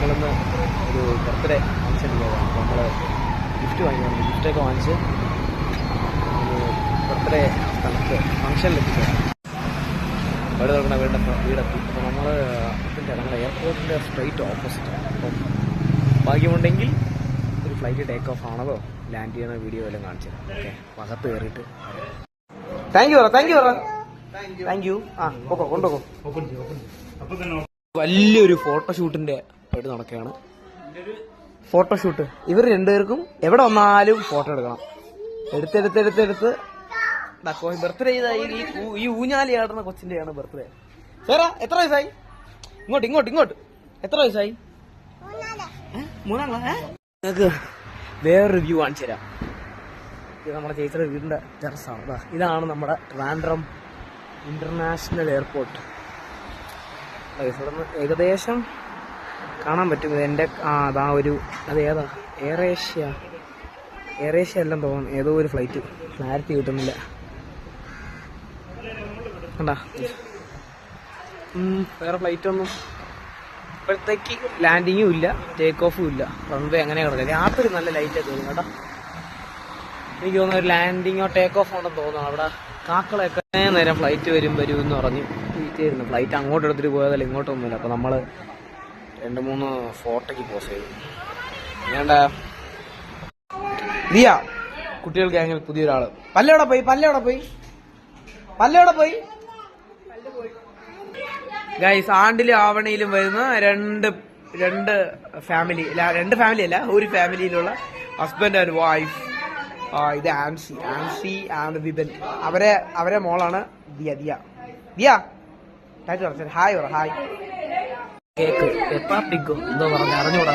നമ്മളിന്ന് ഒരു ബർത്ത്ഡേ ഫംഗ്ഷന് പോകാം. നമ്മൾ ഗിഫ്റ്റ് വാങ്ങിക്കണം. ഗിഫ്റ്റൊക്കെ വാങ്ങിച്ച് ഒരു ബർത്ത്ഡേ സ്ഥലത്ത് ഫംഗ്ഷനിലെത്തിക്കാം. അവിടെ നോക്കണ വീടെത്തി. അപ്പോൾ നമ്മൾ നമ്മുടെ എയർപോർട്ടിൻ്റെ സ്ട്രെയിറ്റ് ഓപ്പോസിറ്റ്. അപ്പം ഭാഗ്യമുണ്ടെങ്കിൽ ഒരു ഫ്ലൈറ്റ് ടേക്ക് ഓഫ് ആണതോ ലാൻഡ് ചെയ്യുന്ന വീഡിയോ എല്ലാം കാണിച്ചു തരാം. ഓക്കെ, അകത്ത് കയറിയിട്ട് താങ്ക് യു. ആ കൊണ്ടുപോകും. വലിയൊരു ഫോട്ടോഷൂട്ടിന്റെ പരിപാടി നടക്കുകയാണ്. ഫോട്ടോഷൂട്ട് ഇവർ രണ്ടുപേർക്കും എവിടെ വന്നാലും ഫോട്ടോ എടുക്കണം. എടുത്ത് ബർത്ത്ഡേ ചെയ്തായി. ഈ ഊഞ്ഞാലി ആടുന്ന കൊച്ചിന്റെയാണ് ബർത്ത്ഡേ. സാറാ എത്ര വയസ്സായി? ഇങ്ങോട്ട് എത്ര വയസ്സായി? 3 നിങ്ങൾക്ക് വേറൊരു വ്യൂ കാണിച്ചു തരാം. ഇത് നമ്മുടെ ചേച്ചിയുടെ വീടിന്റെ ടെറസാണ്. ഇതാണ് നമ്മുടെ ട്രിവാൻഡ്രം ഇന്റർനാഷണൽ എയർപോർട്ട്. ഇവിടെ നിന്ന് ഏകദേശം കാണാൻ പറ്റും. എൻ്റെ അതാ ഒരു അതേതാ എയർ ഏഷ്യ എല്ലാം തോന്നുന്നു. ഏതോ ഒരു ഫ്ലൈറ്റ്, ക്ലാരിറ്റി കിട്ടുന്നില്ല. കണ്ടാ, വേറെ ഫ്ലൈറ്റൊന്നും ഇപ്പോഴത്തേക്ക് ലാൻഡിങ്ങും ഇല്ല, ടേക്ക് ഓഫും ഇല്ല. റൺവേ അങ്ങനെ കിടക്കുക. രാത്രി നല്ല ലൈറ്റൊക്കെ തോന്നും കേട്ടോ. എനിക്ക് തോന്നുന്നു ഒരു ലാൻഡിങ്ങോ ടേക്ക് ഓഫോ ഉണ്ടെന്ന് തോന്നുന്നു. അവിടെ കാക്കളൊക്കെ നേരം ഫ്ലൈറ്റ് വരുമെന്ന് പറഞ്ഞ് വെയിറ്റ് ഫ്ലൈറ്റ് അങ്ങോട്ട് എടുത്തിട്ട് പോയതല്ല, ഇങ്ങോട്ടൊന്നുമില്ല. അപ്പോൾ നമ്മൾ 2-3 ഫോട്ടോയ്ക്ക് പോസ് ചെയ്തു. വേണ്ട ദിയ കുട്ടികൾ ഗ്യാങ്ങിൽ പുതിയൊരാള്. പല്ലവിടെ പോയി ഗൈസ്. ആണ്ടിലും ആവണിയിലും വരുന്ന രണ്ട് ഫാമിലി അല്ല, ഒരു ഫാമിലിയിലുള്ള ഹസ്ബൻഡ് ആൻഡ് വൈഫ്. ഇത് ആൻസി ആൻഡ് വിബൻ. അവരെ മോളാണ് ദിയ. ടാറ്റു പറഞ്ഞു. Hi hi. കേക്ക് പെപ്പാപ്പിക്കോ എന്തോ പറഞ്ഞ് അറിഞ്ഞൂടാ.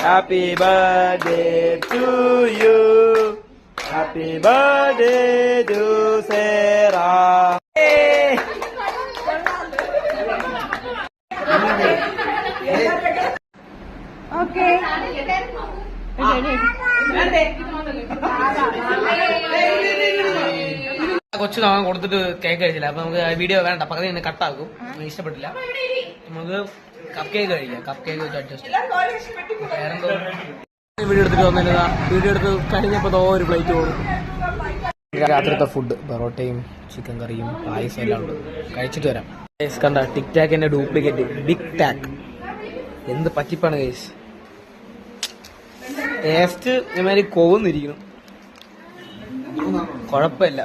Happy birthday to you. Happy birthday to Sarah. Okay. കൊച്ചു നാളെ കൊടുത്തിട്ട് കേക്ക് കഴിച്ചില്ല. അപ്പൊ നമുക്ക് വീഡിയോ വേണ്ട, പകുതി തന്നെ കട്ടാക്കും. ഇഷ്ടപ്പെട്ടില്ല. നമുക്ക് കപ്പ് കേക്ക് കഴിക്കാം. കപ്പ് കേക്ക് വെച്ച് അഡ്ജസ്റ്റ്. വീഡിയോ എടുത്തിട്ട് വന്നില്ല. വീഡിയോ എടുത്ത് കഴിഞ്ഞപ്പോ ഒരു പ്ലേറ്റ് പോകും. രാത്രിത്തെ ഫുഡ് പൊറോട്ടയും ചിക്കൻ കറിയും പായസം എല്ലാം ഉണ്ട്. കഴിച്ചിട്ട് വരാം. കണ്ട ടിക് ടാക്കിന്റെ ഡ്യൂപ്ലിക്കേറ്റ് ബിഗ് ടാക്ക്. എന്ത് പറ്റിപ്പാണ് ഗൈസ്. ടേസ്റ്റ് ഇമാതിരി കൊവുന്നിരിക്കുന്നു. കുഴപ്പമില്ല.